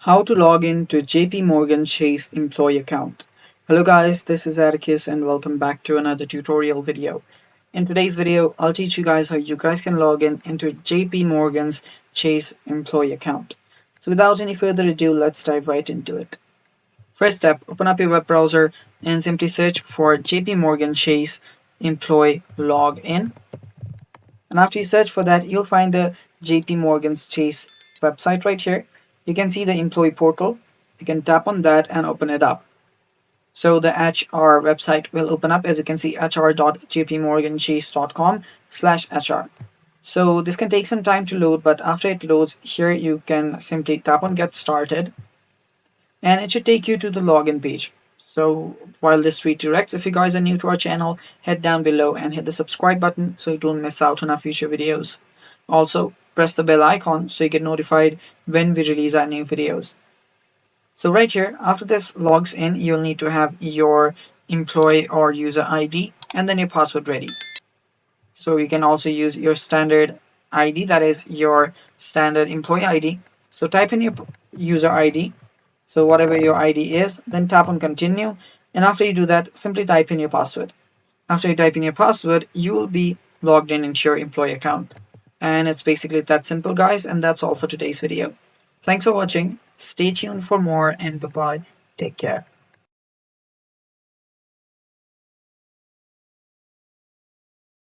How to log in to JP Morgan Chase employee account. Hello guys, this is Atticus and welcome back to another tutorial video. In today's video, I'll teach you guys how you guys can log in into JP Morgan's Chase employee account. So without any further ado, let's dive right into it. First step, open up your web browser and simply search for JP Morgan Chase employee login. And after you search for that, you'll find the JP Morgan's Chase website right here. You can see the employee portal. You can tap on that and open it up. So the HR website will open up, as you can see, hr.jpmorganchase.com/hr. So this can take some time to load, but after it loads, here you can simply tap on get started and it should take you to the login page. So while this redirects, if you guys are new to our channel, head down below and hit the subscribe button so you don't miss out on our future videos. Also, press the bell icon so you get notified when we release our new videos. So right here, after this logs in, you'll need to have your employee or user ID and then your password ready. So you can also use your standard ID, that is your standard employee ID. So type in your user ID. So whatever your ID is, then tap on continue. And after you do that, simply type in your password. After you type in your password, you will be logged in into your employee account. And it's basically that simple, guys. And that's all for today's video. Thanks for watching. Stay tuned for more and bye-bye. Take care.